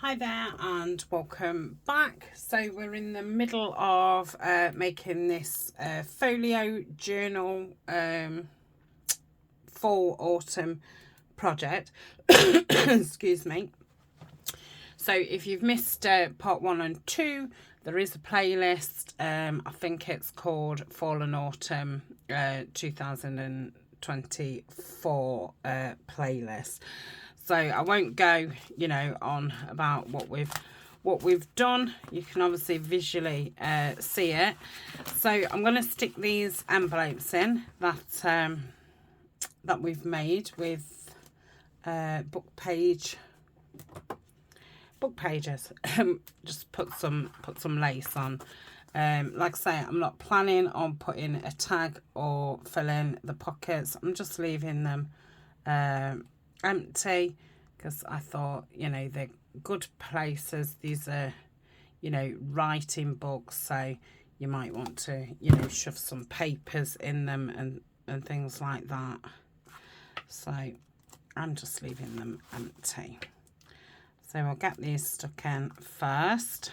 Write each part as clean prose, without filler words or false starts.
Hi there and welcome back. So we're in the middle of making this folio journal fall autumn project. Excuse me. So if you've missed part 1 and 2, there is a playlist. I think it's called Fall and Autumn 2024 playlist. So I won't go, on about what we've done. You can obviously visually see it. So I'm going to stick these envelopes in that we've made with book pages. Just put some lace on. Like I say, I'm not planning on putting a tag or filling the pockets. I'm just leaving them empty because I thought, they're good places. These are, writing books, so you might want to, shove some papers in them and things like that. So I'm just leaving them empty. So we'll get these stuck in first,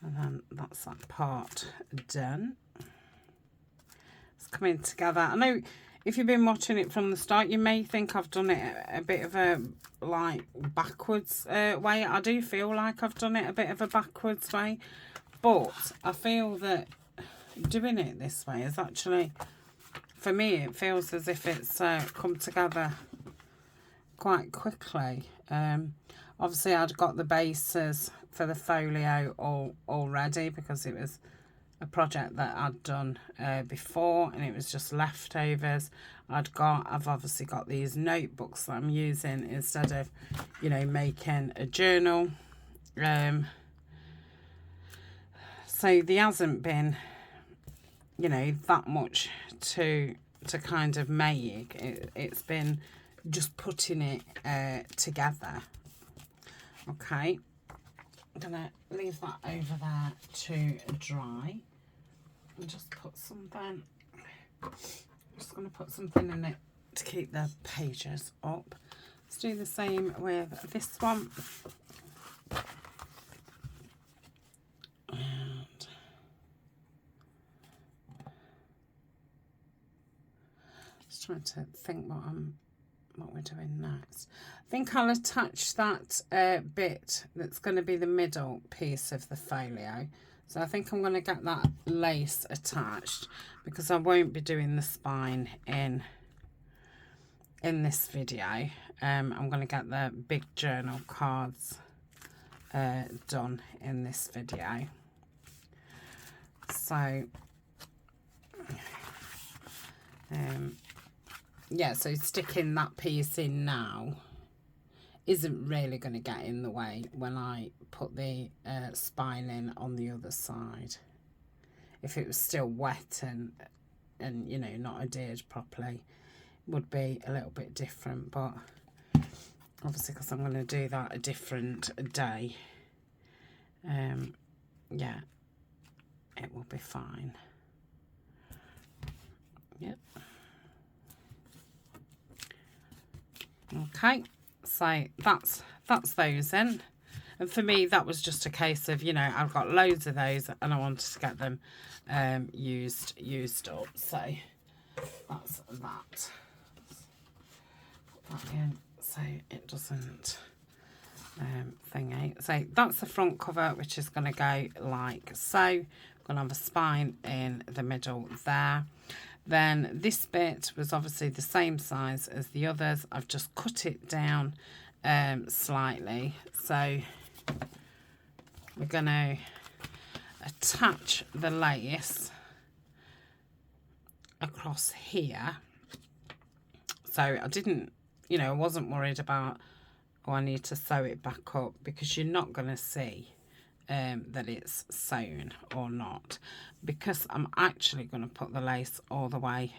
and then that's that part done. It's coming together. I know if you've been watching it from the start, you may think I've done it a bit of a backwards way. I do feel like I've done it a bit of a backwards way, but I feel that doing it this way is actually, for me, it feels as if it's come together quite quickly. Obviously I'd got the bases for the folio all ready because it was a project that I'd done before, and it was just leftovers. I've obviously got these notebooks that I'm using instead of, making a journal. So there hasn't been, that much to kind of make. It's been just putting it together. Okay, I'm gonna leave that over there to dry and just put something. Just gonna put something in it to keep the pages up. Let's do the same with this one. And just trying to think what we're doing next. I think I'll attach that bit that's going to be the middle piece of the folio. So I think I'm going to get that lace attached because I won't be doing the spine in this video. I'm going to get the big journal cards done in this video. So yeah, so sticking that piece in now isn't really going to get in the way when I put the spine in on the other side. If it was still wet and not adhered properly, it would be a little bit different, but obviously because I'm going to do that a different day, yeah, it will be fine. Yep. Okay, so that's those in, and for me that was just a case of, I've got loads of those and I wanted to get them used up, so that's that. Put that in so it doesn't thingy. So that's the front cover, which is going to go like so. I'm going to have a spine in the middle there. Then this bit was obviously the same size as the others. I've just cut it down slightly. So we're going to attach the lace across here. So I didn't, I wasn't worried about, I need to sew it back up, because you're not going to see that it's sewn or not, because I'm actually going to put the lace all the way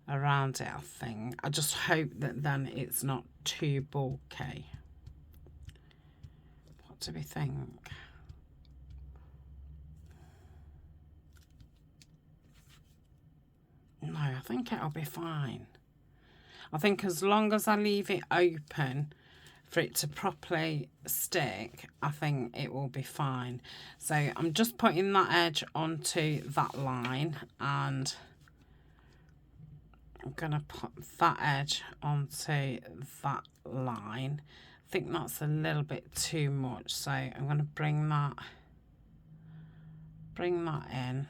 around it. I think I just hope that then it's not too bulky. What do we think? No, I think it'll be fine. I think as long as I leave it open for it to properly stick, I think it will be fine. So I'm just putting that edge onto that line, and I'm going to put that edge onto that line. I think that's a little bit too much, so I'm going to bring that in.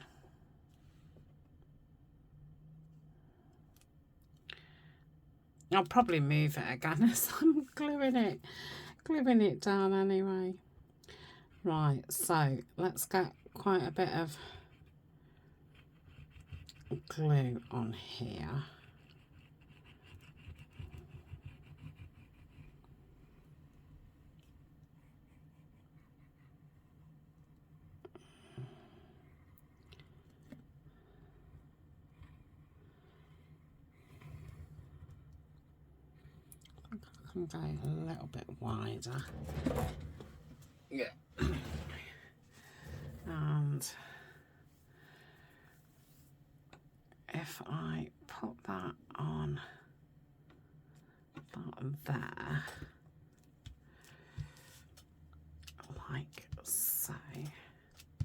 I'll probably move it again as I'm gluing it down anyway. Right, so let's get quite a bit of glue on here. I can go a little bit wider. Yeah. And if I put that on that there, like so.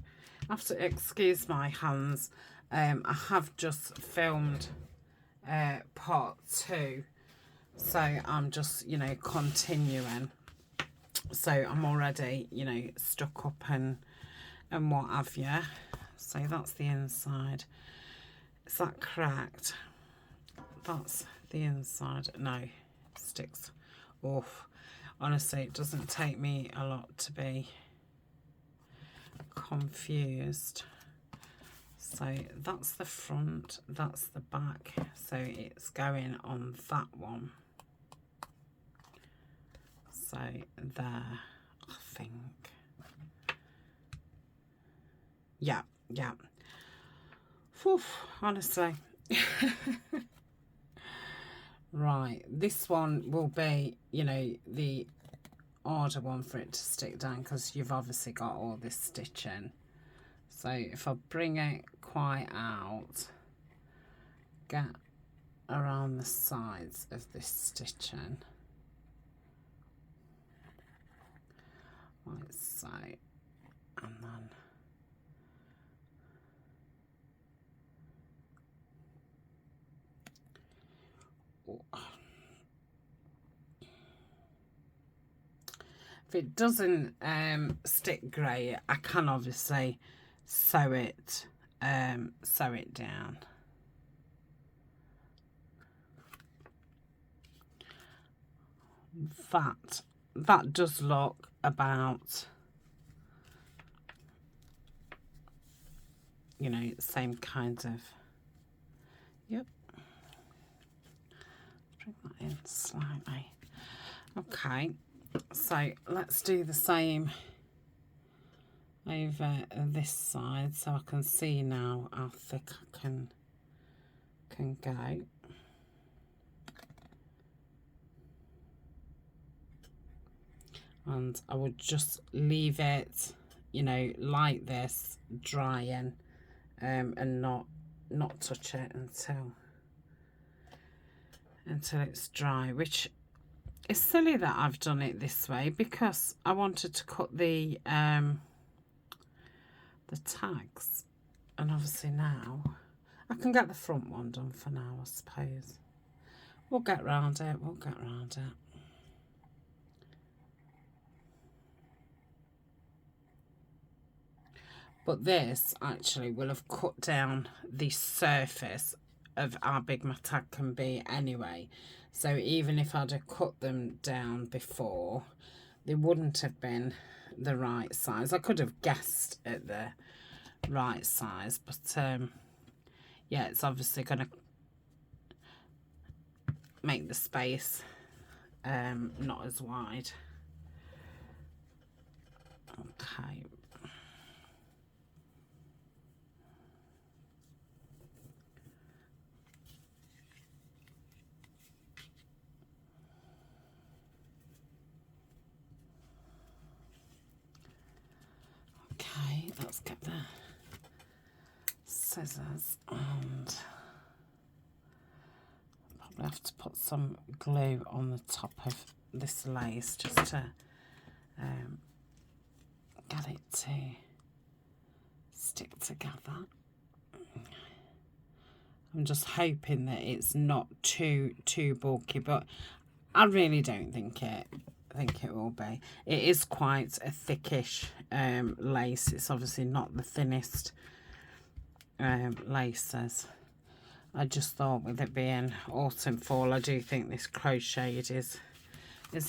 I have to excuse my hands. I have just filmed part 2, so I'm just, you know, continuing. So I'm already, you know, stuck up and what have you. So that's the inside. Is that correct? That's the inside. No, it sticks off. Honestly, it doesn't take me a lot to be confused. So that's the front, that's the back. So it's going on that one. So there, I think. Yeah. Whew, honestly. Right, this one will be, you know, the harder one for it to stick down, because you've obviously got all this stitching. So if I bring it quite out, get around the sides of this stitching, like so, and then if it doesn't stick great, I can obviously sew it down. That does look about, you know, same kind of, yep. Bring that in slightly. Okay, so let's do the same over this side, so I can see now how thick I can go. And I would just leave it, you know, like this, drying, and not touch it until it's dry, which is silly that I've done it this way, because I wanted to cut the tags, and obviously now I can get the front one done for now, I suppose. We'll get round it. But this actually will have cut down the surface of how big my tag can be anyway. So even if I'd have cut them down before, they wouldn't have been the right size. I could have guessed at the right size, but yeah, it's obviously going to make the space not as wide. Okay. Okay, let's get the scissors, and probably have to put some glue on the top of this lace just to get it to stick together. I'm just hoping that it's not too bulky, but I really don't think it will be. It is quite a thickish lace. It's obviously not the thinnest laces. I just thought with it being autumn fall, I do think this crocheted is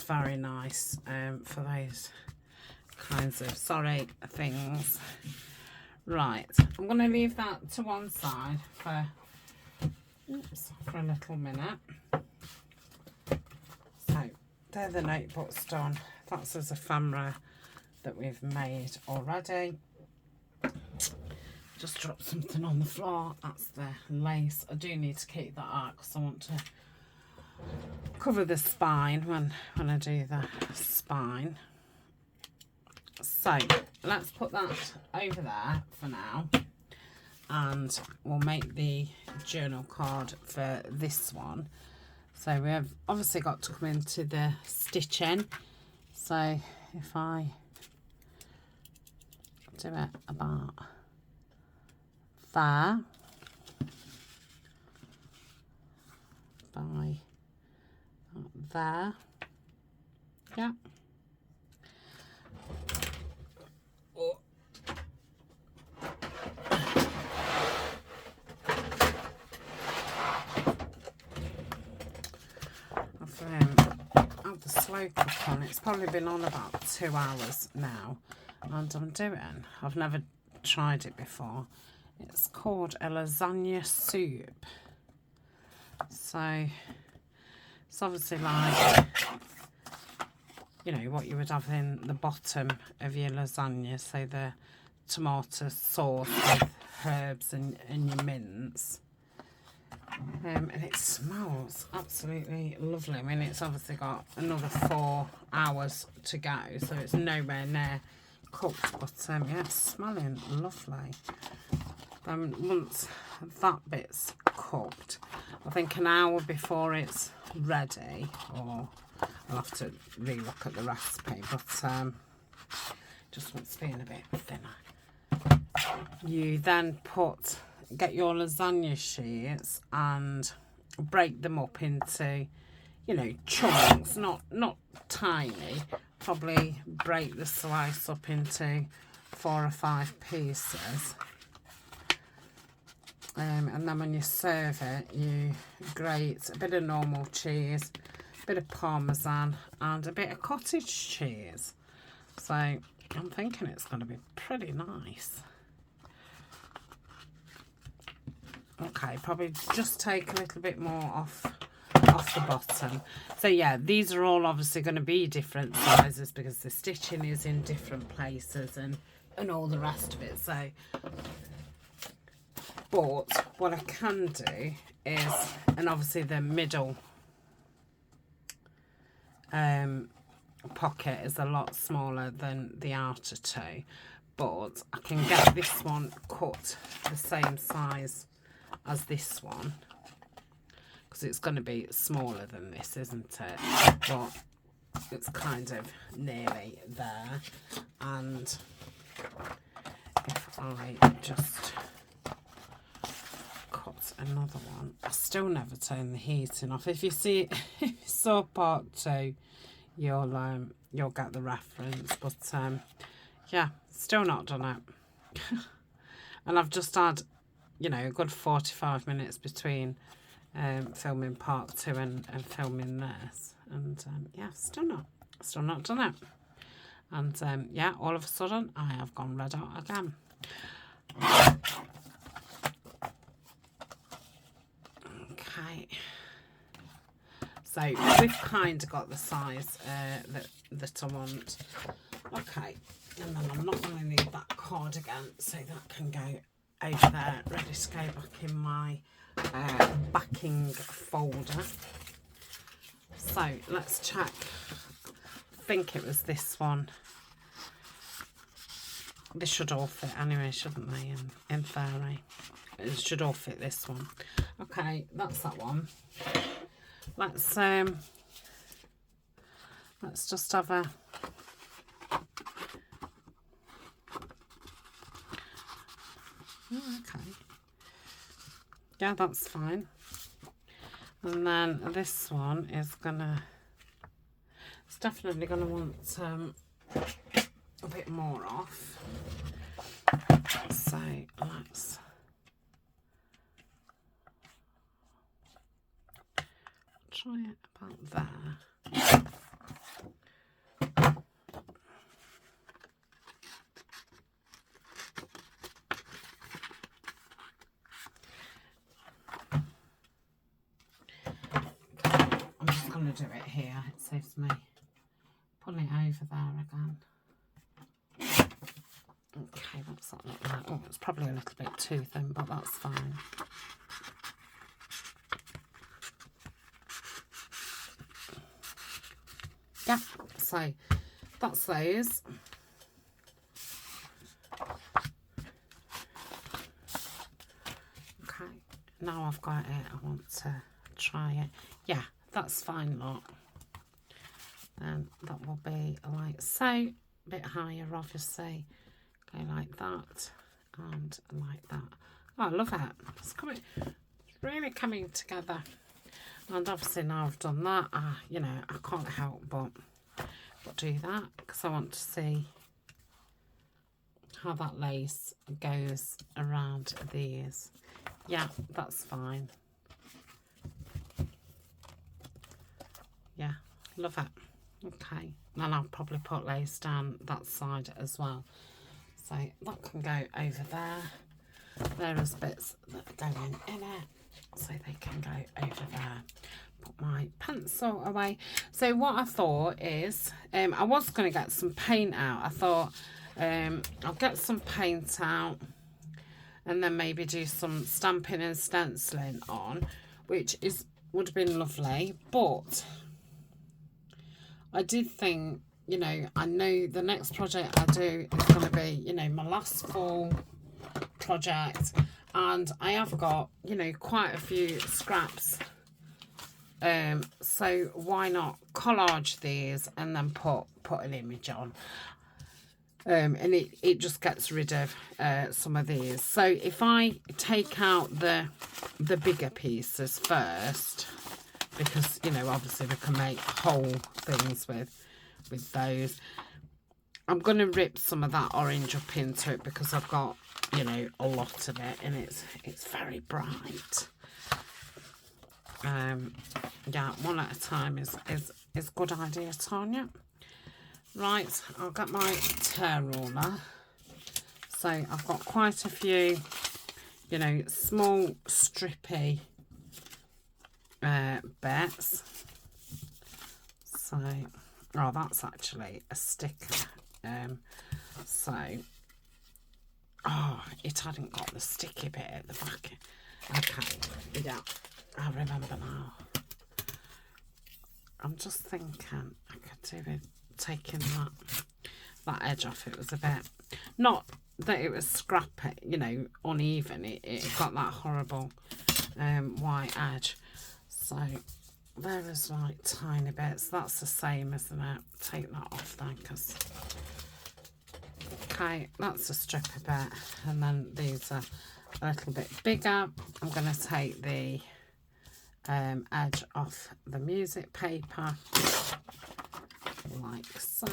very nice for those kinds of things. Right, I'm going to leave that to one side for a little minute. So they're the notebooks done. That's as ephemera that we've made already. Just dropped something on the floor. That's the lace. I do need to keep that out because I want to cover the spine when I do the spine. So let's put that over there for now, and we'll make the journal card for this one. So we have obviously got to come into the stitching. So if I do it about there by there, yeah. Oh. I've had the slow cook on. It's probably been on about 2 hours now, and I've never tried it before. It's called a lasagna soup. So it's obviously like, you know, what you would have in the bottom of your lasagna. So the tomato sauce with herbs and your mince. And it smells absolutely lovely. I mean, it's obviously got another 4 hours to go, so it's nowhere near cooked. But yeah, smelling lovely. Once that bit's cooked, I think an hour before it's ready, or I'll have to re-look at the recipe, but just wants being a bit thinner. You then get your lasagna sheets and break them up into, you know, chunks, not tiny. Probably break the slice up into 4 or 5 pieces. And then when you serve it, you grate a bit of normal cheese, a bit of parmesan, and a bit of cottage cheese. So I'm thinking it's going to be pretty nice. Okay, probably just take a little bit more off the bottom. So yeah, these are all obviously going to be different sizes because the stitching is in different places and all the rest of it. So, but what I can do is, and obviously the middle pocket is a lot smaller than the outer two, but I can get this one cut the same size as this one because it's going to be smaller than this, isn't it? But it's kind of nearly there. And if I just cut another one, I still never turn the heating off. If you see, if you saw part 2, you'll get the reference. But yeah, still not done it. And I've just had, you know, a good 45 minutes between filming part 2 and filming this, and yeah, still not done it. And yeah, all of a sudden I have gone red out again. Okay, so we've kind of got the size that I want. Okay, and then I'm not going to need that card again, so that can go over there, ready to go back in my backing folder. So let's check. I think it was this one. This should all fit anyway, shouldn't they, in theory? It should all fit this one. Okay, that's that one. Let's let's just have a... Oh, okay. Yeah, that's fine. And then this one is gonna... It's definitely gonna want a bit more off. So let's try it about there. I'm just going to do it here. It saves me pulling it over there again. Okay, what's that look like? Oh, it's probably a little bit too thin, but that's fine. Yeah, so that's those. Okay, now I've got it, I want to try it. Yeah, that's fine, look. And that will be like so, a bit higher obviously. Go like that and like that. Oh, I love it. It's coming, it's really coming together. And obviously now I've done that, you know, I can't help but do that because I want to see how that lace goes around these. Yeah, that's fine. Yeah, love it. Okay, and I'll probably put lace down that side as well. So that can go over there. There is bits that are going in it, so they can go over there. Put my pencil away. So what I thought is, I was going to get some paint out. I thought I'll get some paint out and then maybe do some stamping and stenciling on, which would have been lovely. But I did think, you know, I know the next project I do is going to be, you know, my last fall project, and I have got, you know, quite a few scraps, so why not collage these and then put an image on, and it just gets rid of some of these. So if I take out the bigger pieces first, because, you know, obviously we can make whole things with those. I'm going to rip some of that orange up into it because I've got, you know, a lot of it, and it's very bright. Yeah, one at a time is a good idea, Tania. Right, I'll get my tear ruler. So I've got quite a few, you know, small strippy bits. So, oh, that's actually a sticker. So, oh, it hadn't got the sticky bit at the back. Okay, yeah, I remember now. I'm just thinking I could do with taking that edge off. It was a bit, not that it was scrappy, you know, uneven. It got that horrible white edge. So there is like tiny bits. That's the same, isn't it? Take that off then, because okay, that's a stripper bit, and then these are a little bit bigger. I'm going to take the edge off the music paper like so.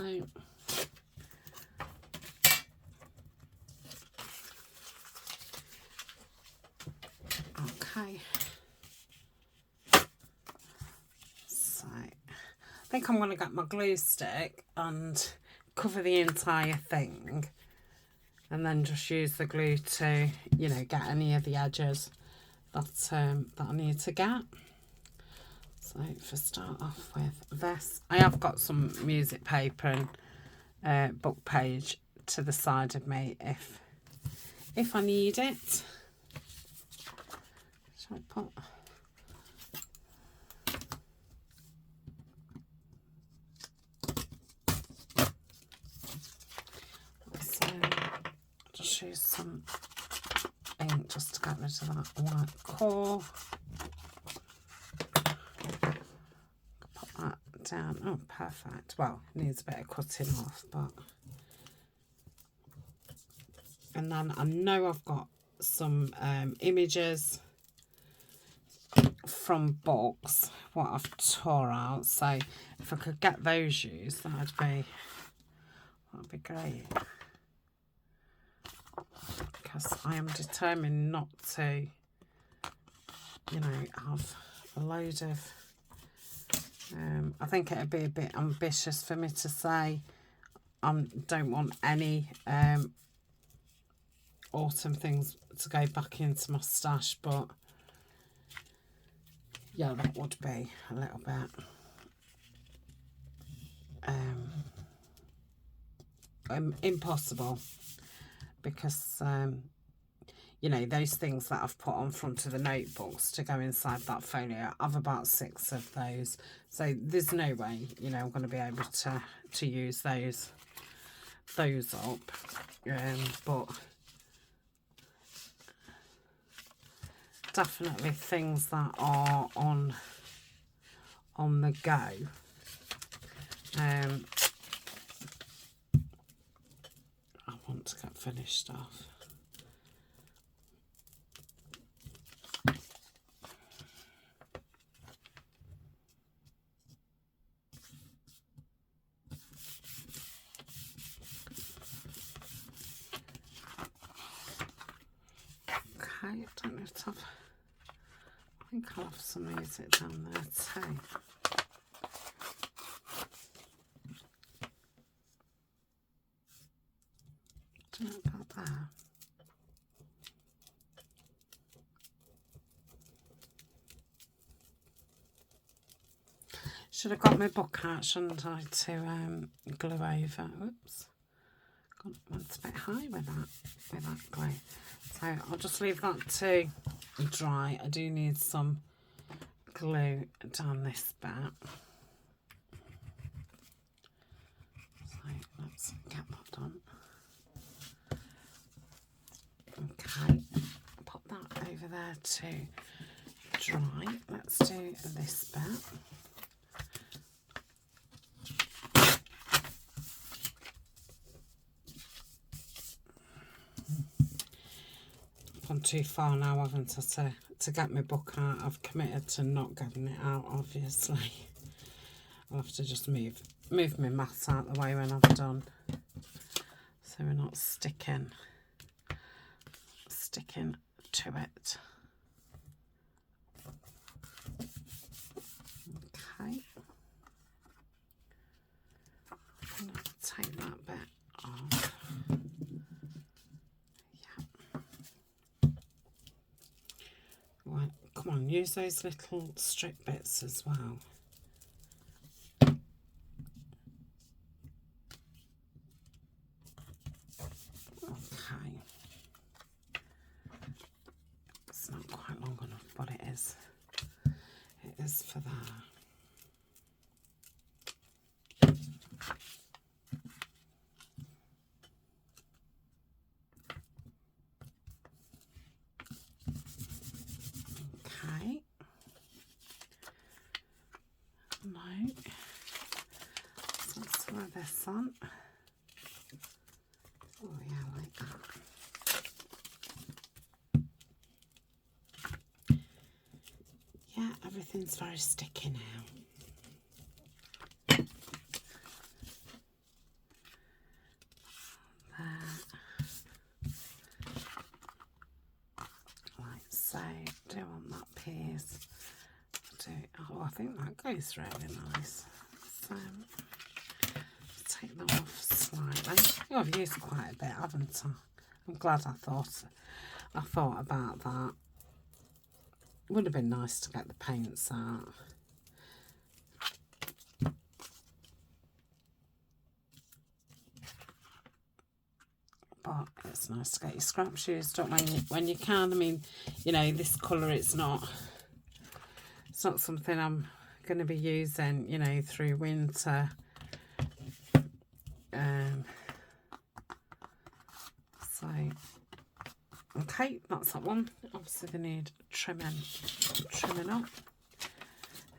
Okay. So I think I'm going to get my glue stick and cover the entire thing, and then just use the glue to, you know, get any of the edges that I need to get. So if I start off with this, I have got some music paper and book page to the side of me if I need it. Shall I put? So just use some ink just to get rid of that white core. Put that down. Oh, perfect. Well, it needs a bit of cutting off, but... And then I know I've got some images from books, what I've tore out. So if I could get those used, that'd be great. Because I am determined not to, you know, have a load of... I think it'd be a bit ambitious for me to say I don't want any autumn things to go back into my stash, but yeah, that would be a little bit impossible, because you know, those things that I've put on front of the notebooks to go inside that folio, I've about 6 of those, so there's no way, you know, I'm going to be able to use those up, but definitely things that are on the go. I want to get finished off. Okay, I don't know if I think I'll have some music down there too. Don't know about that. Should have got my book out, shouldn't I, to glue over. Oops. Went a bit high with that glue. So I'll just leave that to dry. I do need some glue down this bit. So let's get that done. Okay, pop that over there to dry. Let's do this bit. Gone too far now, haven't I, to get my book out. I've committed to not getting it out, obviously. I'll have to just move my mat out the way when I've done, so we're not sticking to it. Okay, I'm going to take that bit off. Right, come on, use those little strip bits as well. Okay. It's not quite long enough, but it is. It is for that. Okay. No. So let's throw this on. Oh yeah, like that. Yeah, everything's very sticky now. Like so. Do you want that piece? Oh, I think that goes really nice. So take that off slightly. Oh, I've used quite a bit, haven't I? I'm glad I thought about that. Would have been nice to get the paints out. But it's nice to get your scraps used up when you can. I mean, you know, this colour, it's not something I'm going to be using, you know, through winter. So, okay, that's that one. Obviously they need trimming up.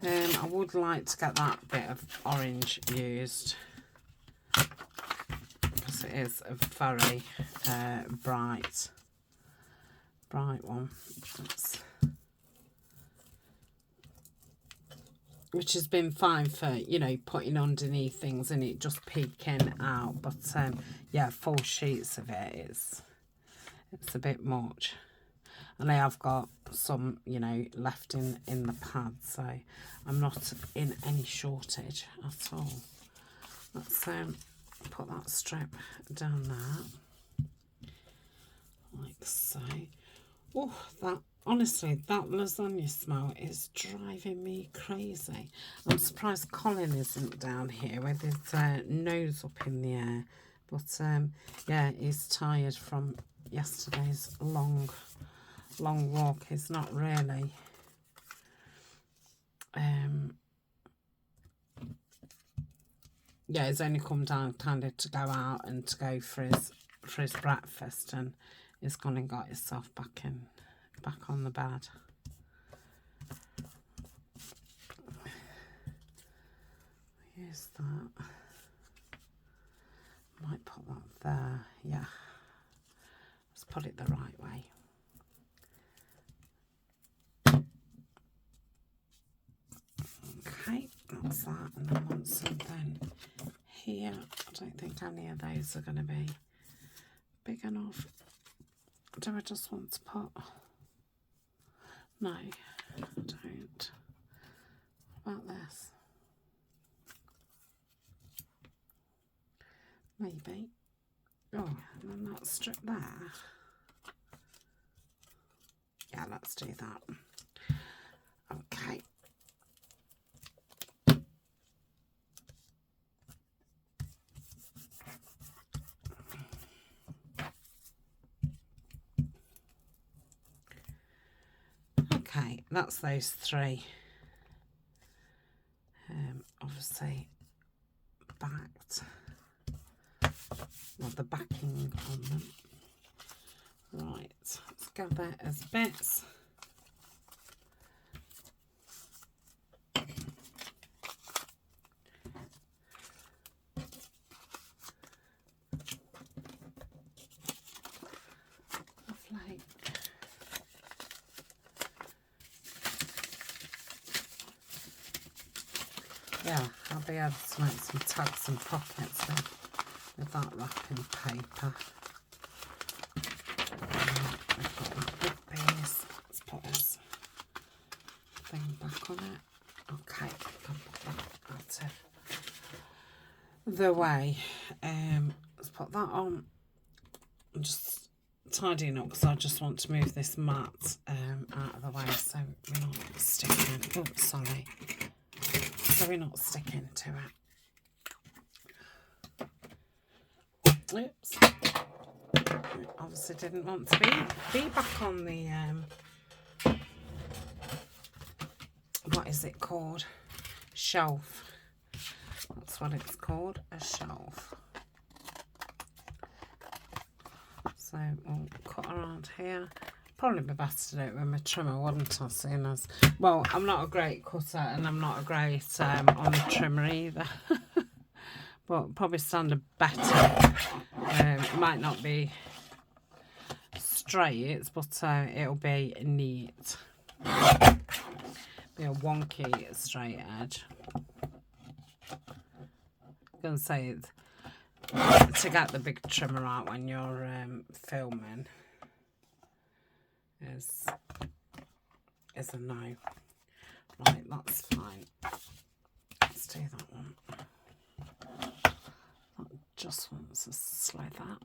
I would like to get that bit of orange used, because it is a very bright one. Which has been fine for, you know, putting underneath things and it just peeking out. But yeah, 4 sheets of it is, it's a bit much. And I have got some, you know, left in the pad, so I'm not in any shortage at all. Let's put that strip down there, like so. Oh, that, honestly, that lasagna smell is driving me crazy. I'm surprised Colin isn't down here with his nose up in the air. But yeah, he's tired from yesterday's long walk. He's not really yeah, he's only come down kind of to go out and to go for his breakfast, and he's gone and got himself back on the bed. Use that. Might put that there. Yeah, let's put it the right way. Okay, that's that. And I want something here. I don't think any of those are going to be big enough. Do I just want to put... No, I don't. What about this? Maybe. Oh, and then that strip there. Yeah, let's do that. Okay. Okay, that's those 3. Obviously backed. Well, the backing on them. Right, let's gather as bits. Lovely. Yeah, I'll be able to make some tags and pockets with that wrapping paper. We've got that big piece. Let's put this thing back on it. Okay, I'll put that out of the way. Let's put that on. I'm just tidying up because I just want to move this mat out of the way so we're not sticking. Oh, sorry. So we're not sticking to it. Oops. Obviously didn't want to be back on the what is it called? Shelf. That's what it's called, a shelf. So we'll cut around here. Probably be better to do it with my trimmer, wouldn't I? Seeing as, well, I'm not a great cutter and I'm not a great on the trimmer either. But probably stand a better. It might not be straight, but it'll be neat. Be a wonky straight edge. I'm going to say to get the big trimmer out when you're filming is a no. Right, that's fine. Let's do that one. That just wants to slide that.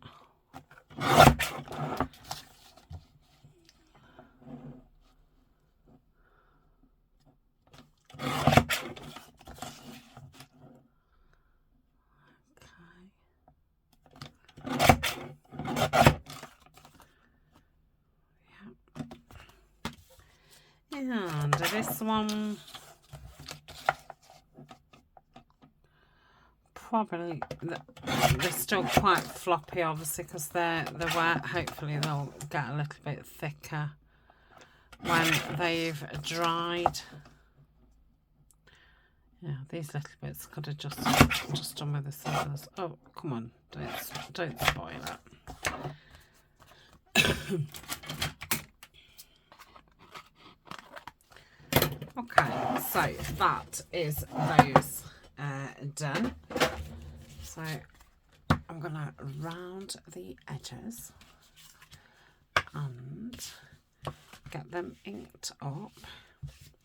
And this one probably, they're still quite floppy obviously because they're wet. Hopefully they'll get a little bit thicker when they've dried. Yeah, these little bits could have just done with the scissors. Oh, come on, don't spoil it. Okay, so that is those done. So I'm gonna round the edges and get them inked up.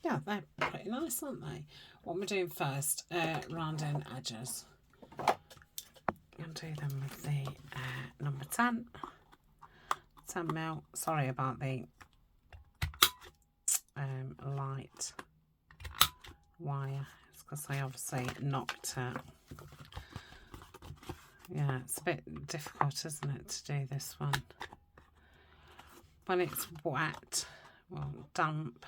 Yeah, they're pretty nice, aren't they? What we're doing first, rounding edges. I'll do them with the number 10 mil. Sorry about the light wire. It's because I obviously knocked it. Yeah, it's a bit difficult, isn't it, to do this one when it's wet, well, damp.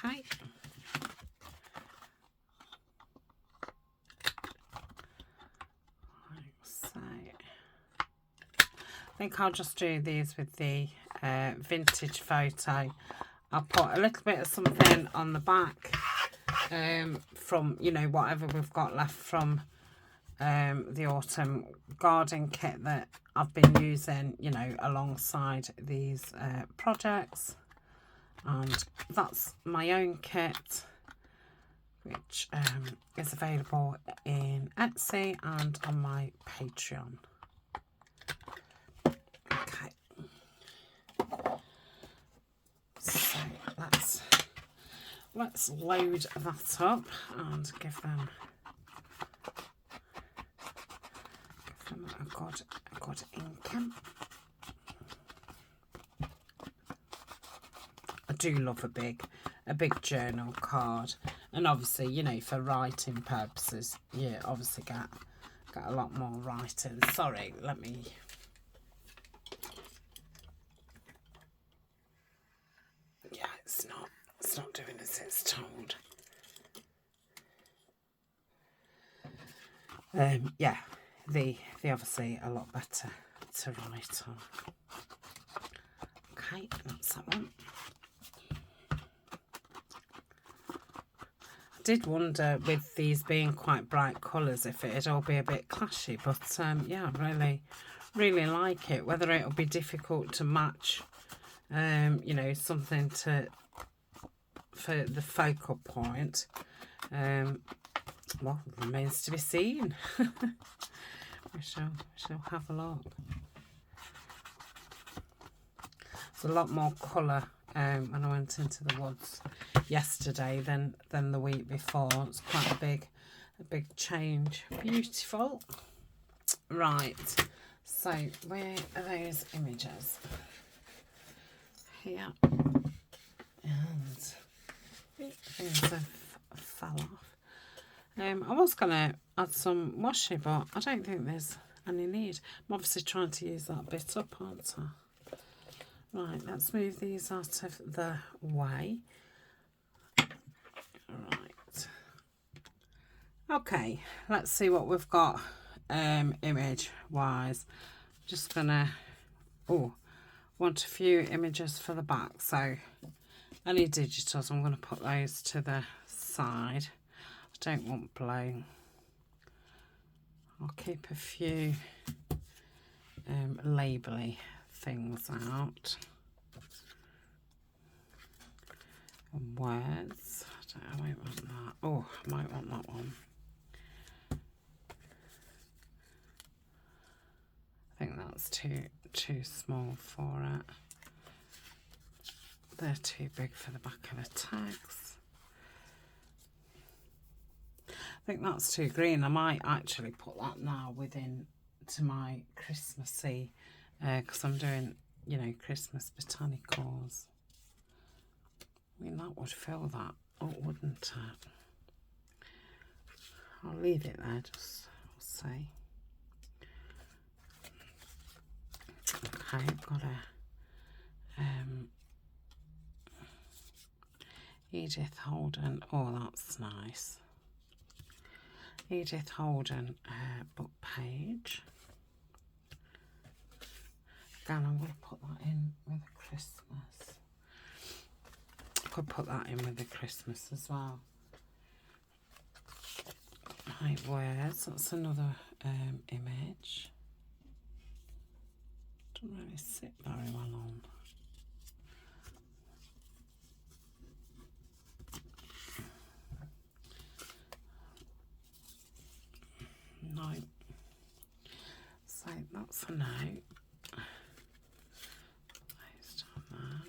Okay. So I think I'll just do these with the vintage photo. I'll put a little bit of something on the back from, you know, whatever we've got left from the autumn garden kit that I've been using, you know, alongside these projects. And that's my own kit, which is available in Etsy and on my Patreon. Okay. So let's load that up and give them a good inking. I do love a big journal card, and obviously, you know, for writing purposes, you obviously get a lot more writing. Sorry, let me. Yeah, it's not doing as it's told. Yeah, the obviously a lot better to write on. Okay, that's that one. I did wonder, with these being quite bright colours, if it'd all be a bit clashy, but yeah, really like it. Whether it'll be difficult to match, you know, something for the focal point, well, remains to be seen. we shall have a look. There's a lot more colour when I went into the woods yesterday than the week before. It's quite a big change. Beautiful. Right, so where are those images? Here. And things have fell off. I was going to add some washi, but I don't think there's any need. I'm obviously trying to use that bit up, aren't I? Right, let's move these out of the way. Right. Okay, let's see what we've got image-wise. Just going to, want a few images for the back. So any digitals, I'm going to put those to the side. I don't want blue. I'll keep a few labelly things out. And words. I might want that. Oh, I might want that one. I think that's too small for it. They're too big for the back of the tags. I think that's too green. I might actually put that now within to my Christmassy, because I'm doing, you know, Christmas botanicals. I mean, that would fill that up, wouldn't it? I'll leave it there, just we'll see. Okay, I've got a Edith Holden. Oh, that's nice. Edith Holden book page. Again, I'm going to put that in with the Christmas. I could put that in with the Christmas as well. Right, where's that's another image. Doesn't really sit very well on. No. So that's a no. Based on that.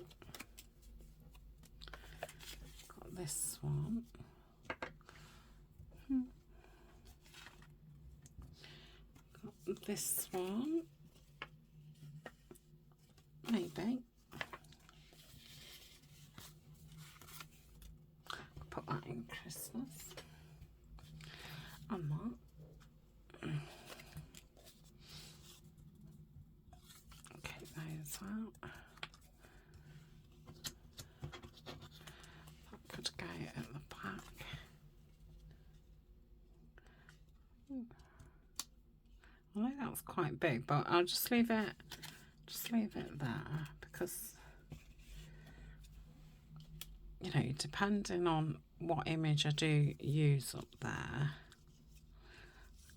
Got this one. Got this one. Maybe. Put that in Christmas. And that. Take those out. That could go at the back. I know that's quite big, but I'll just leave it there, because, you know, depending on what image I do use up there, I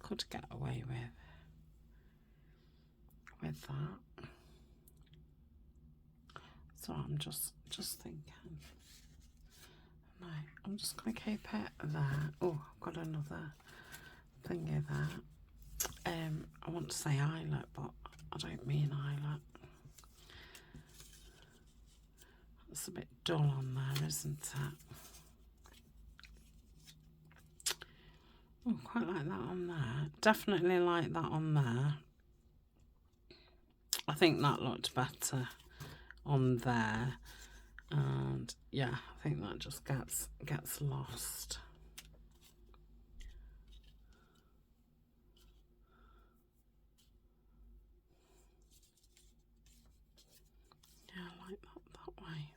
could get away with that. So I'm just thinking, no, I'm just going to keep it there. Oh, I've got another thingy there. I want to say eyelet, but I don't mean eyelet. It's a bit dull on there, isn't it? Oh, quite like that on there. Definitely like that on there. I think that looked better on there. And yeah, I think that just gets lost. Yeah, I like that way.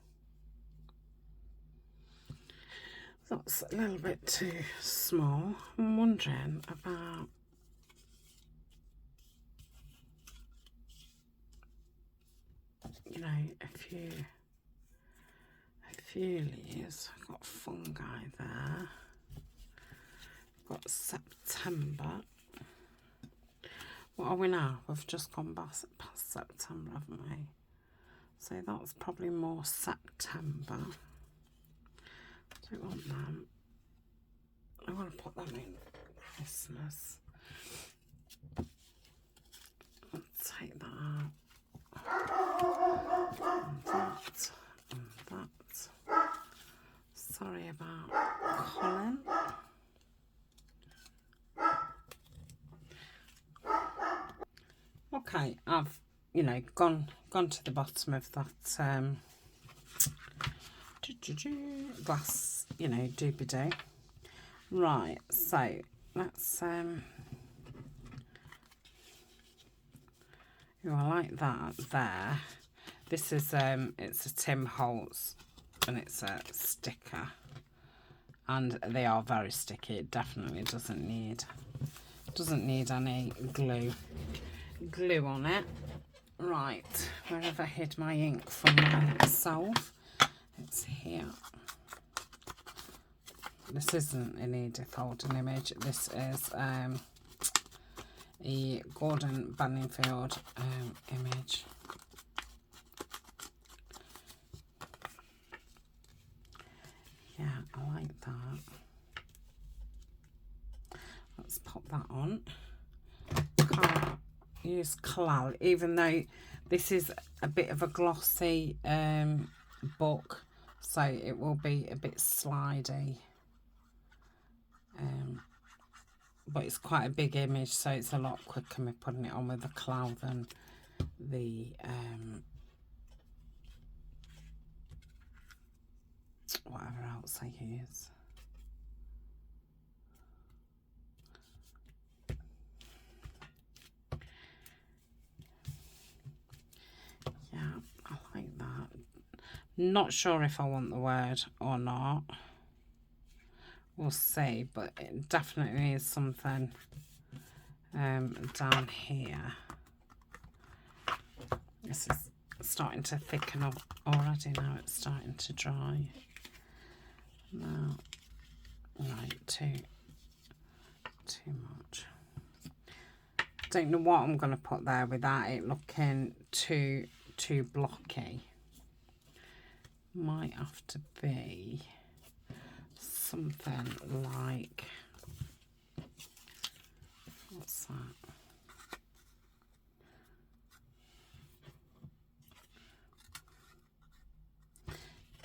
That's a little bit too small. I'm wondering about a few leaves. I've got fungi there. I've got September. What are we now? We've just gone past September, haven't we? So that's probably more September. Don't want them. I want to put them in Christmas. I'll take that out. And that. Sorry about Colin. Okay, I've gone to the bottom of that glass, doobie-doo. Right, so let's I like that there. This is it's a Tim Holtz, and it's a sticker, and they are very sticky. It definitely doesn't need any glue on it. Right, where have I hid my ink from myself? It's here. This isn't an Edith Holden image. This is a Gordon Banningfield image. Yeah, I like that. Let's pop that on. Can't use Kalal, even though this is a bit of a glossy book, so it will be a bit slidey. But it's quite a big image, so it's a lot quicker me putting it on with the cloud than the whatever else I use. Yeah, I like that. Not sure if I want the word or not. We'll see, but it definitely is something down here. This is starting to thicken up already now. It's starting to dry. Now, right, too much. Don't know what I'm going to put there without it looking too blocky. Might have to be something like, what's that?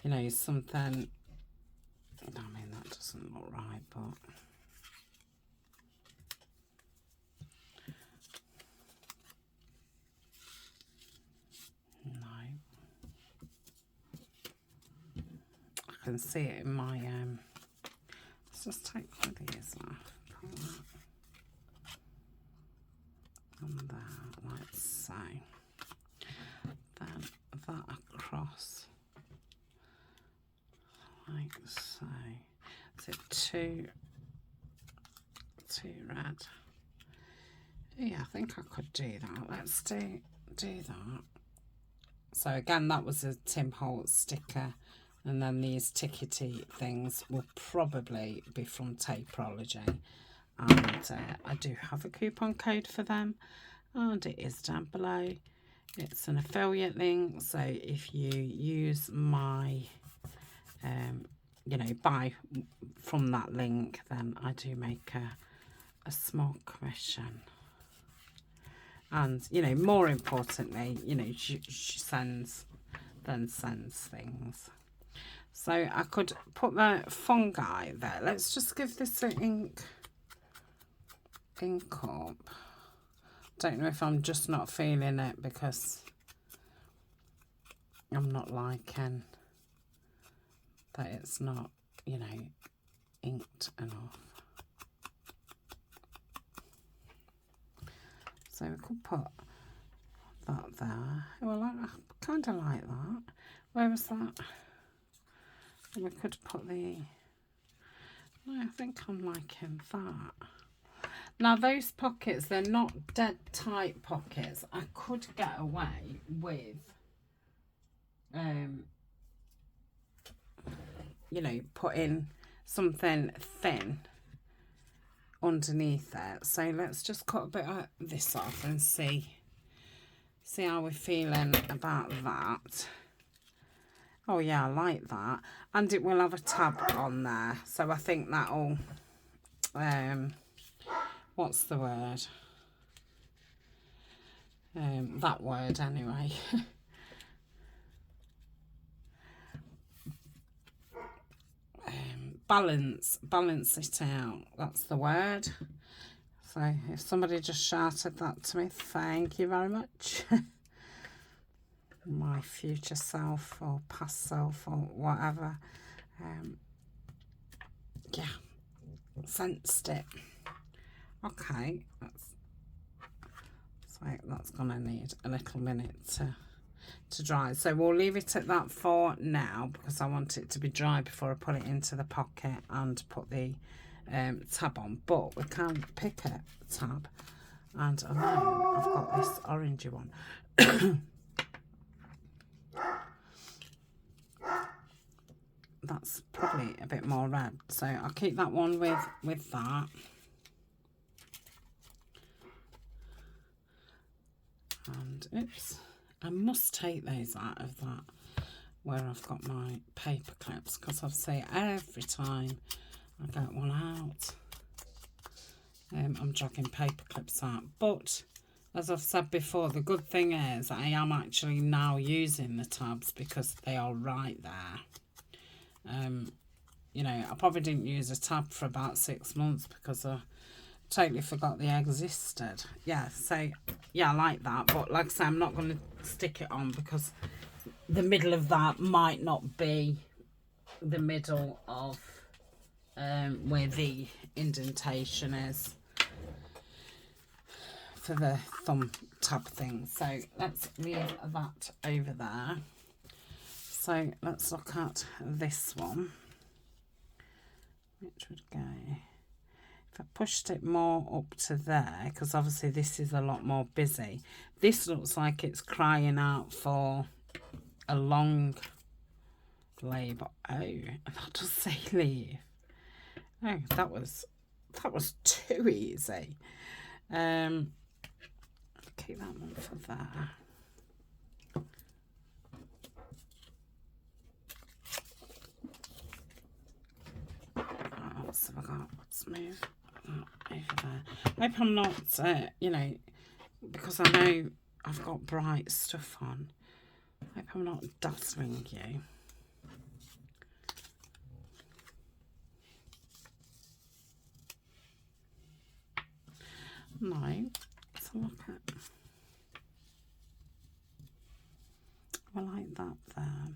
You know, something, I mean, that doesn't look right, but no. I can see it in my, let's just take one of these off. Put that on there, like so. Then that across. Like so. Is it too red? Yeah, I think I could do that. Let's do that. So again, that was a Tim Holtz sticker, and then these tickety things will probably be from Tapeology, and I do have a coupon code for them, and it is down below. It's an affiliate link, so if you use my you know, buy from that link, then I do make a small commission. And, you know, more importantly, you know, she sends things. So I could put the fungi there. Let's just give this an ink up. Don't know if I'm just not feeling it because I'm not liking that it's not, you know, inked enough. So we could put that there. Well, I kind of like that. Where was that? We could put the, no, I think I'm liking that. Now those pockets, they're not dead tight pockets. I could get away with, you know, putting something thin underneath it. So let's just cut a bit of this off and see how we're feeling about that. Oh yeah, I like that. And it will have a tab on there. So I think that'll, what's the word? That word anyway. Balance it out, that's the word. So if somebody just shouted that to me, thank you very much. My future self or past self or whatever, yeah, sensed it. Okay, that's gonna need a little minute to dry, so we'll leave it at that for now because I want it to be dry before I put it into the pocket and put the tab on. But we can pick a tab, and I know I've got this orangey one. That's probably a bit more red, so I'll keep that one with that. And oops, I must take those out of that where I've got my paper clips, because obviously every time I get one out, I'm dragging paper clips out. But as I've said before, the good thing is I am actually now using the tabs because they are right there. You know, I probably didn't use a tab for about 6 months because I totally forgot they existed. Yeah, so yeah, I like that, but like I say, I'm not going to stick it on because the middle of that might not be the middle of where the indentation is for the thumb tab thing. So let's leave that over there. So let's look at this one, which would go, if I pushed it more up to there, because obviously this is a lot more busy. This looks like it's crying out for a long label. Oh, that does say leave. Oh, that was too easy. Keep that one for there. What else have I got? Let's move over there. I hope I'm not, you know, because I know I've got bright stuff on. I hope I'm not dazzling you. No, let's look at. I like that there.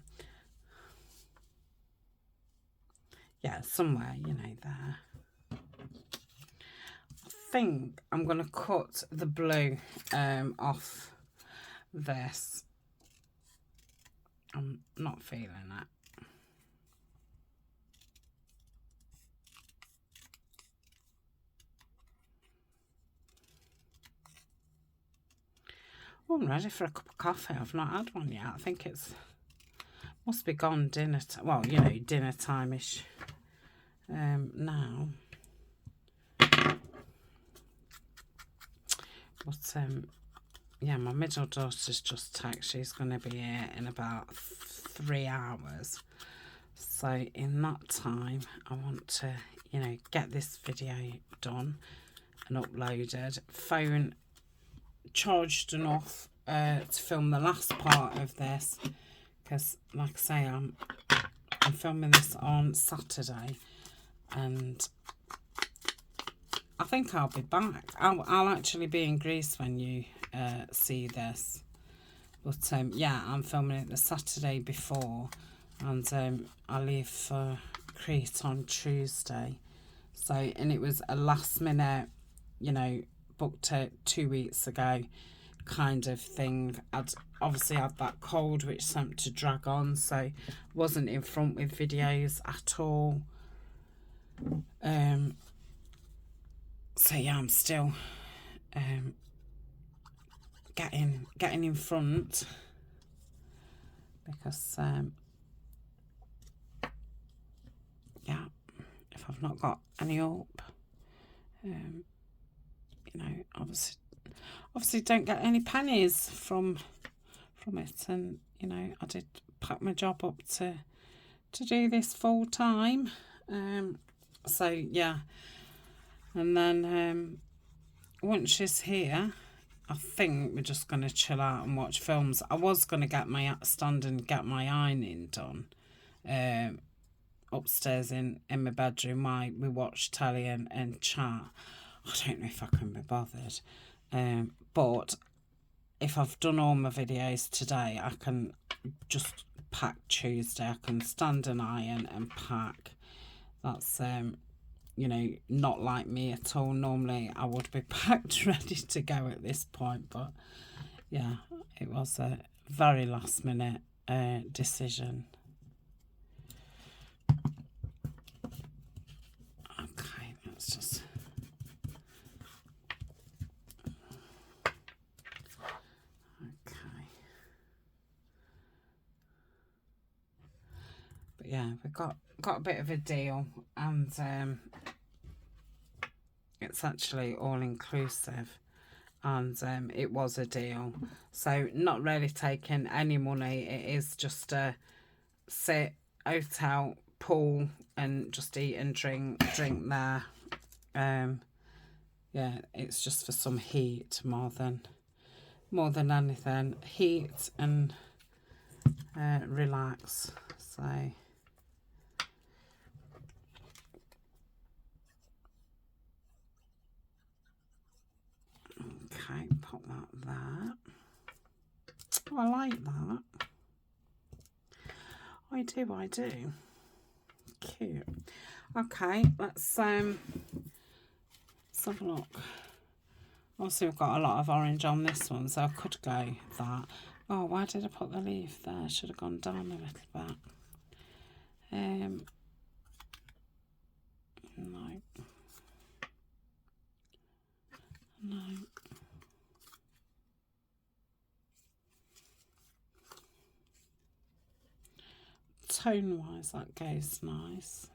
Yeah, somewhere, you know, there. I think I'm going to cut the blue off this. I'm not feeling it. Oh, I'm ready for a cup of coffee. I've not had one yet. I think it's must be gone dinner time. Well, you know, dinner time-ish now. But yeah, my middle daughter's just texted. She's going to be here in about 3 hours. So in that time, I want to, you know, get this video done and uploaded. Phone charged enough to film the last part of this, because like I say, I'm filming this on Saturday, and I think I'll be back. I'll actually be in Greece when you see this, but yeah, I'm filming it the Saturday before, and I leave for Crete on Tuesday. So, and it was a last minute, you know, booked it 2 weeks ago kind of thing. I'd obviously had that cold which seemed to drag on, so wasn't in front with videos at all. So yeah, I'm still getting in front, because yeah, if I've not got any up, you know, obviously don't get any pennies from it. And you know, I did pack my job up to do this full time, so yeah. And then once she's here, I think we're just going to chill out and watch films. I was going to get my stand and get my ironing done upstairs in my bedroom while we watch telly and chat. I don't know if I can be bothered. But if I've done all my videos today, I can just pack Tuesday. I can stand and iron and pack. That's you know, not like me at all. Normally I would be packed ready to go at this point, but yeah, it was a very last minute decision. Okay, let's just but yeah, we've got a bit of a deal, and it's actually all inclusive, and it was a deal, so not really taking any money. It is just a sit, hotel, pool, and just eat and drink there. Yeah, it's just for some heat more than anything, heat and relax. So okay, pop that there. Oh, I like that. I do. Cute. Okay, let's have a look. Obviously we've got a lot of orange on this one, so I could go that. Oh, why did I put the leaf there? Should have gone down a little bit. No. tone-wise, that goes nice.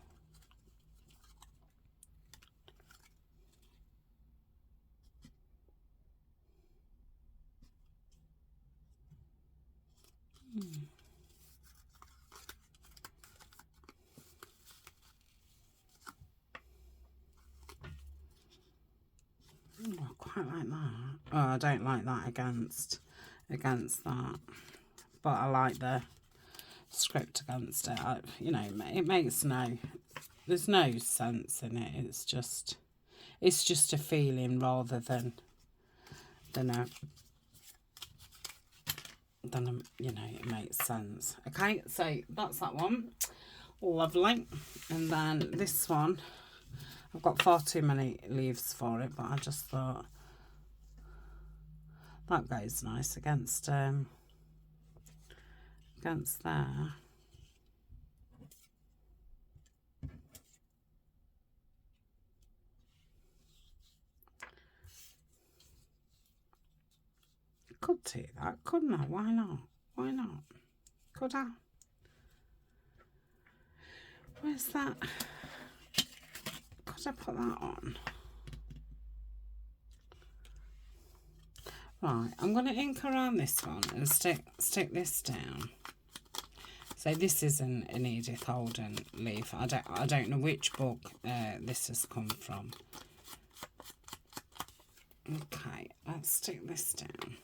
I quite like that. Oh, I don't like that against that, but I like the script against it. You know, it makes there's no sense in it. It's just a feeling rather than a you know, it makes sense. Okay, so that's that one. Lovely. And then this one, I've got far too many leaves for it, but I just thought that goes nice against there. Could do that, couldn't I? Why not? Why not? Could I? Where's that? Could I put that on? Right, I'm going to ink around this one and stick this down. So this isn't an Edith Holden leaf. I don't know which book this has come from. Okay, let's stick this down.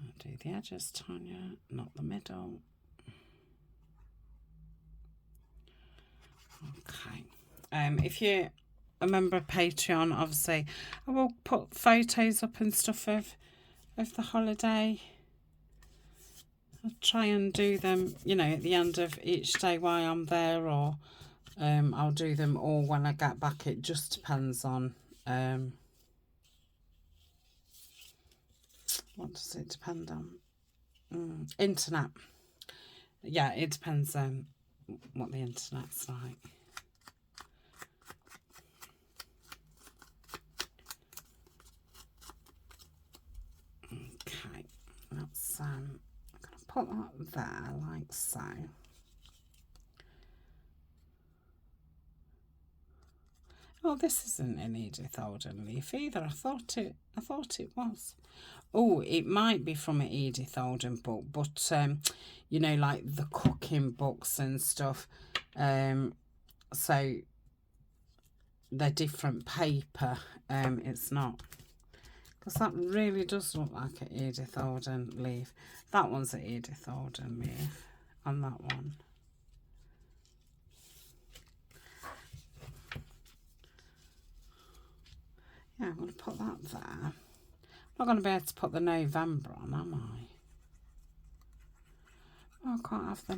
I'll do the edges, Tania, not the middle. Okay. If you're a member of Patreon, obviously I will put photos up and stuff of the holiday. I'll try and do them, you know, at the end of each day while I'm there, or I'll do them all when I get back. It just depends on what does it depend on? Internet. Yeah, it depends on what the internet's like. Okay, that's I'm gonna put that there like so. Oh, this isn't an Edith Holden leaf either. I thought it was. Oh, it might be from an Edith Holden book, but you know, like the cooking books and stuff. So they're different paper. It's not, because that really does look like an Edith Holden leaf. That one's an Edith Holden leaf on that one. Yeah, I'm going to put that there. I'm not going to be able to put the November on, am I? Oh, I can't have the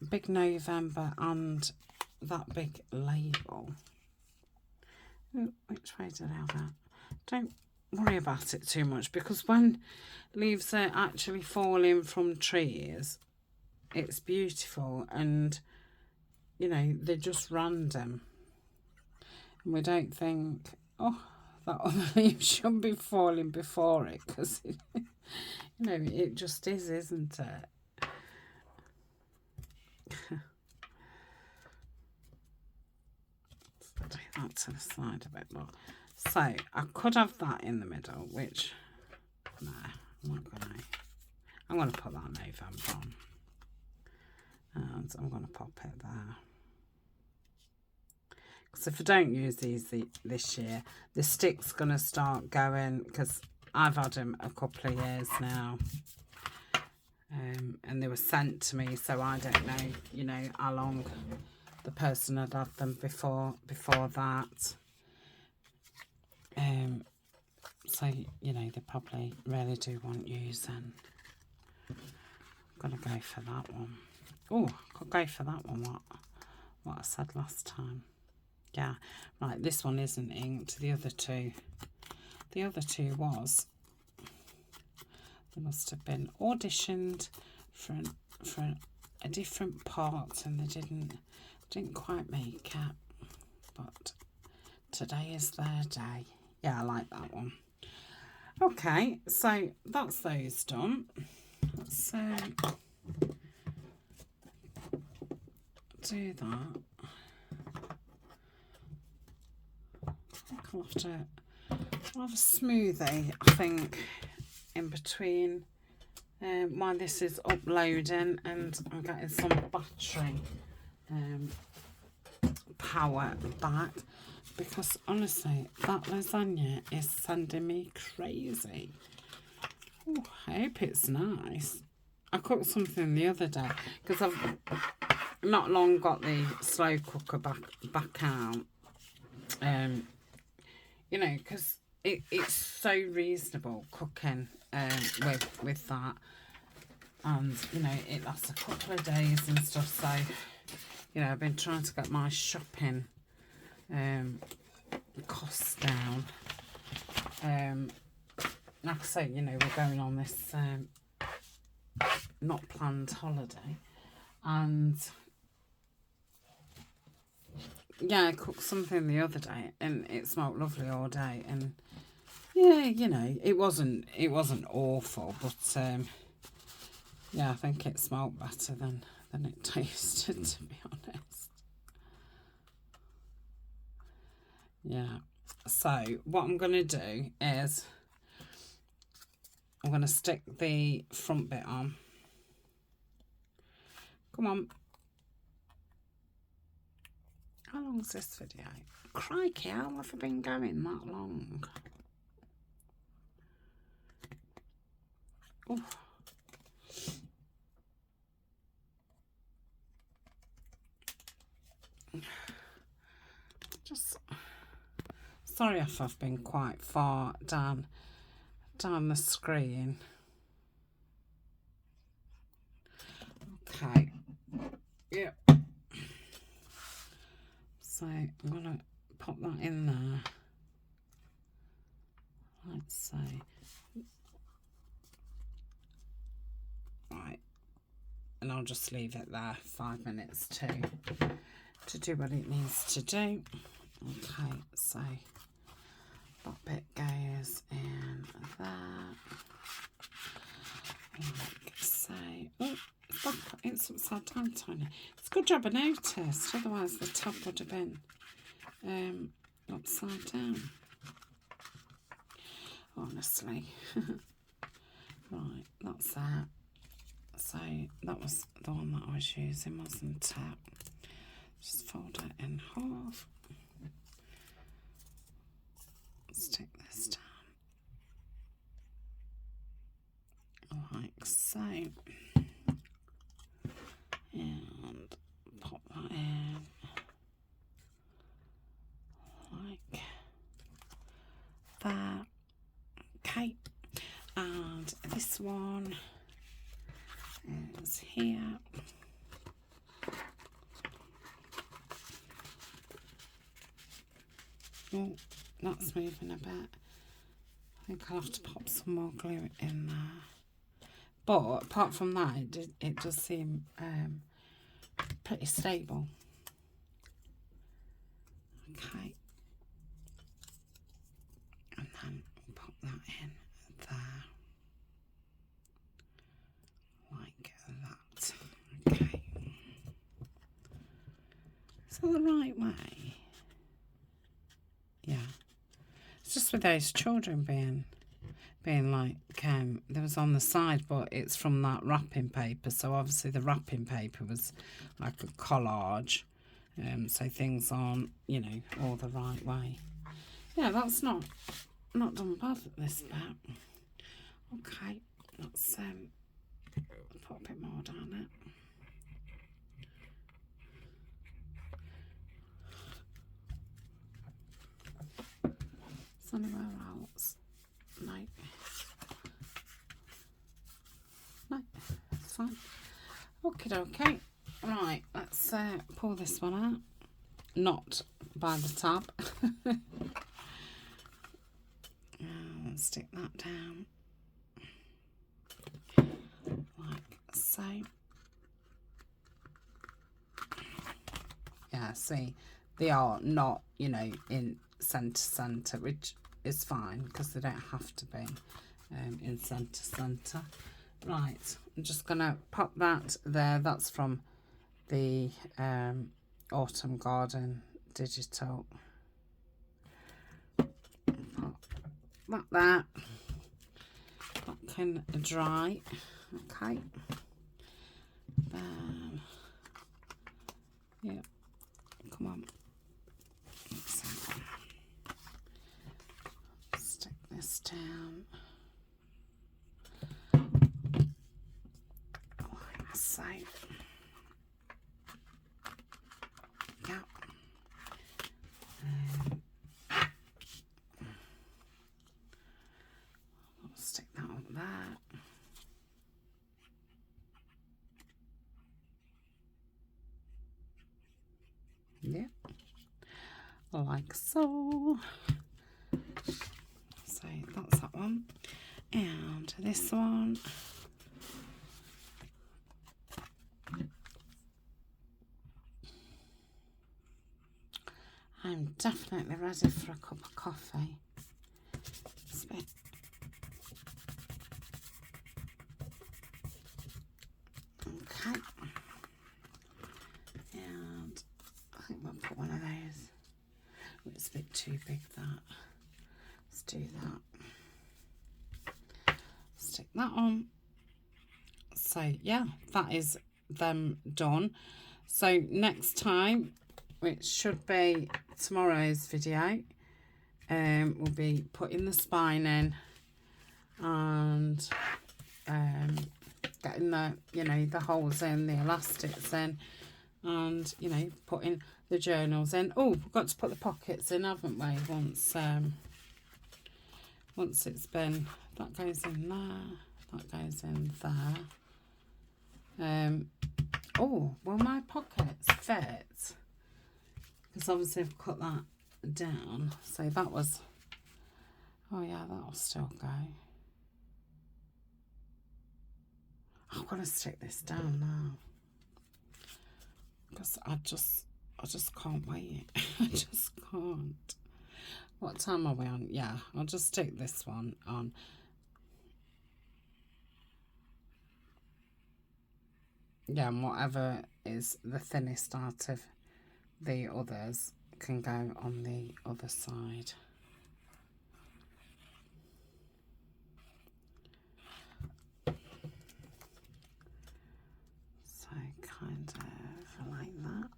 big November and that big label. Ooh, which way did I have that? Don't worry about it too much, because when leaves are actually falling from trees, it's beautiful, and you know, they're just random. And we don't think, oh, that other leaf should be falling before it, because you know, it just is, isn't it? Take that to the side a bit more. So I could have that in the middle, which no, I'm gonna put that November on, and I'm gonna pop it there. Because if I don't use these this year, the stick's gonna start going, because I've had them a couple of years now, and they were sent to me, so I don't know, you know, how long the person had had them before that. So you know, they probably really do want using. I'm gonna go for that one. Oh, I could go for that one. What I said last time. Yeah, right. This one isn't inked. The other two was. They must have been auditioned for a different part, and they didn't quite make it. But today is their day. Yeah, I like that one. Okay, so that's those done. let's do that. I'll have to have a smoothie, I think, in between while this is uploading and I'm getting some battery power back, because honestly that lasagna is sending me crazy. Ooh, I hope it's nice. I cooked something the other day because I've not long got the slow cooker back out. You know, because it's so reasonable cooking with that, and you know it lasts a couple of days and stuff. So you know, I've been trying to get my shopping costs down. Like I say, you know, we're going on this not planned holiday, and yeah, I cooked something the other day and it smelled lovely all day, and yeah, you know, it wasn't awful, but yeah, I think it smelled better than it tasted, to be honest. Yeah, so what I'm going to do is I'm going to stick the front bit on. Come on. How long's this video? Crikey, how have I been going that long? Oh. Just sorry if I've been quite far down the screen. Okay. Yeah. So I'm gonna pop that in there. Let's say. Right. And I'll just leave it there 5 minutes to do what it needs to do. Okay, so that bit goes in there. Like so. Oh, it's upside down, Tania. It's a good job I noticed, otherwise the top would have been upside down. Honestly. Right, that's that. So that was the one that I was using, wasn't it? Just fold it in half. Stick this down. Like so. And pop that in. Like that. Okay. And this one is here. Oh, that's moving a bit. I think I'll have to pop some more glue in there. But apart from that, it does seem pretty stable. Okay. And then we'll pop that in there. Like that. Okay. Is that the right way? Yeah. It's just with those children being like, there was on the side, but it's from that wrapping paper. So obviously the wrapping paper was like a collage. So things aren't, you know, all the right way. Yeah, that's not done bad at this bit. Okay, let's put a bit more down it. Is anywhere else? No. No, it's fine. Okay. Right, let's pull this one out. Not by the tab. And stick that down. Like so. Yeah, see, they are not, you know, in centre, which is fine because they don't have to be in centre. Right, I'm just going to pop that there. That's from the Autumn Garden Digital. Pop that there. That can dry. Okay. Then, yeah, come on. Stick this down. Like so. Yeah. I'll stick that on there. Yeah, like so. So that's that one. And this one. I'm definitely ready for a cup of coffee. Okay. And I think we'll put one of those. Oh, it's a bit too big, that. Let's do that. Stick that on. So yeah, that is them done. So next time, which should be tomorrow's video, we'll be putting the spine in and getting the, you know, the holes in, the elastics in, and, you know, putting the journals in. Oh, we've got to put the pockets in, haven't we? Once it's been, that goes in there, that goes in there. Oh, well, my pockets fit, because obviously I've cut that down. So that was, oh yeah, that'll still go. I've got to stick this down now, because I just can't wait. I just can't. What time are we on? Yeah, I'll just stick this one on. Yeah, and whatever is the thinnest out of the others can go on the other side. So kind of like that.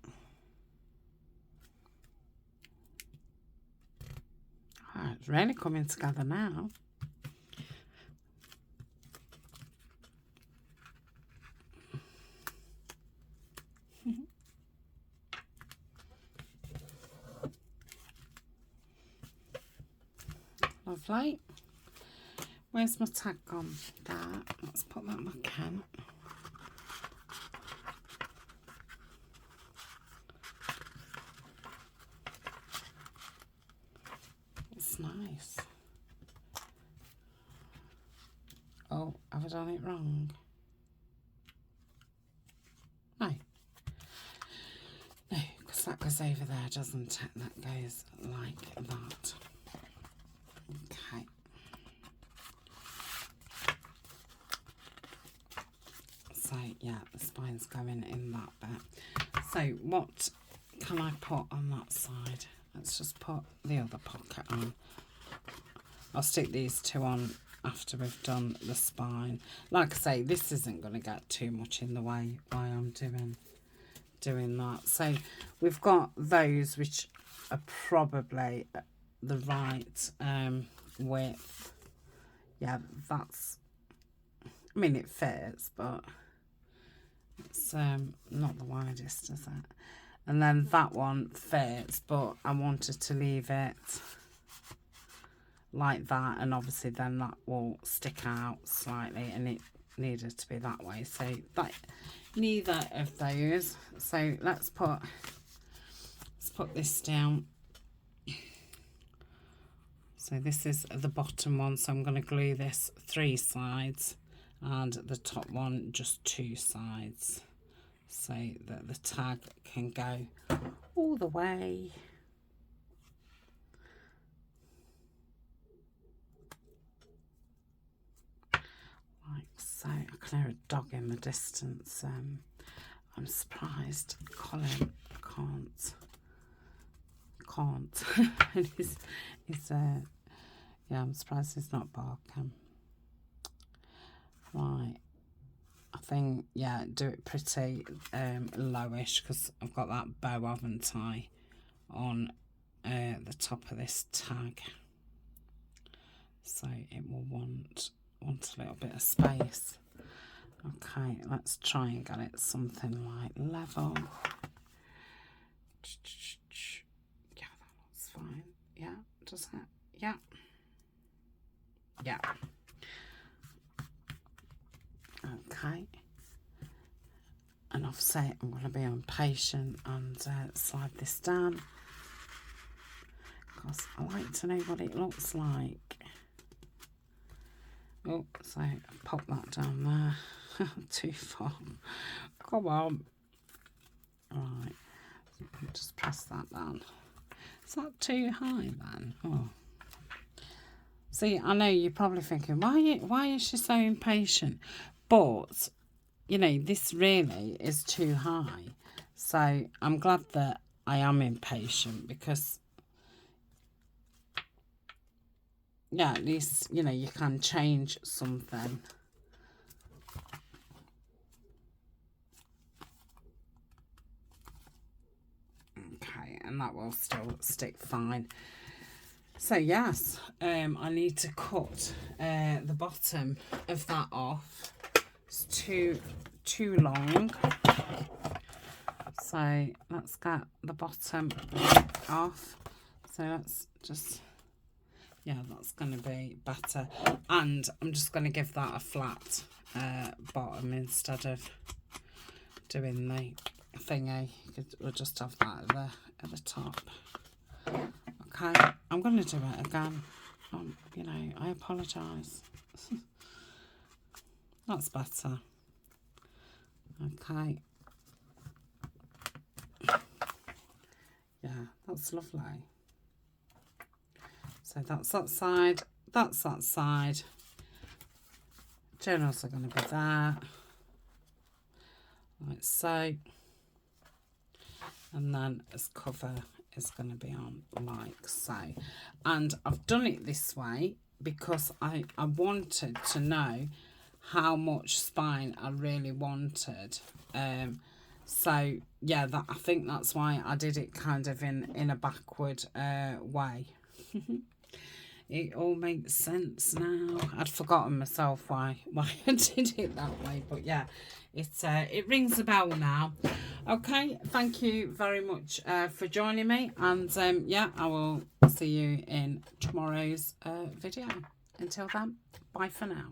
Oh, it's really coming together now. Lovely. Where's my tag gone? There. Let's put that in my can. It's nice. Oh, have I done it wrong? No. No, because that goes over there, doesn't it? That goes like that. Okay. So, yeah, the spine's going in that bit. So, what can I put on that side? Let's just put the other pocket on. I'll stick these two on after we've done the spine. Like I say, this isn't going to get too much in the way while I'm doing that. So we've got those which are probably the right width. Yeah, that's, I mean, it fits, but it's not the widest, is it? And then that one fits, but I wanted to leave it like that, and obviously then that will stick out slightly, and it needed to be that way. So that, neither of those. So let's put this down. So this is the bottom one, so I'm going to glue this 3 sides and the top one just 2 sides, so that the tag can go all the way. Like so. So I can hear a dog in the distance. I'm surprised Colin can't. And he's yeah, I'm surprised he's not barking. Right, I think, yeah, do it pretty lowish, because I've got that bow, haven't I, on the top of this tag, so it will want a little bit of space. Okay, let's try and get it something like level. Yeah, that looks fine. Yeah, does it? Yeah. Yeah. Okay. And obviously I'm going to be impatient and slide this down, because I like to know what it looks like. Oh, so I've popped that down there. Too far. Come on. Right. Just press that down. Is that too high then? Oh. See, I know you're probably thinking, why is she so impatient? But, you know, this really is too high. So I'm glad that I am impatient, because, yeah, at least, you know, you can change something. Okay, and that will still stick fine. So yes, I need to cut the bottom of that off. It's too long. So let's get the bottom off. So let's just, yeah, that's going to be better. And I'm just going to give that a flat bottom instead of doing the thingy. We'll just have that at the top. Okay, I'm going to do it again. You know, I apologise. That's better. Okay. Yeah, that's lovely. So that's that side. That's that side. Journals are going to be there. Like so. And then as cover is going to be on like so. And I've done it this way because I wanted to know how much spine I really wanted. So yeah, that I think that's why I did it kind of in a backward way. It all makes sense now. I'd forgotten myself why I did it that way, but yeah, it rings a bell now. Okay, thank you very much for joining me, and yeah, I will see you in tomorrow's video. Until then, bye for now.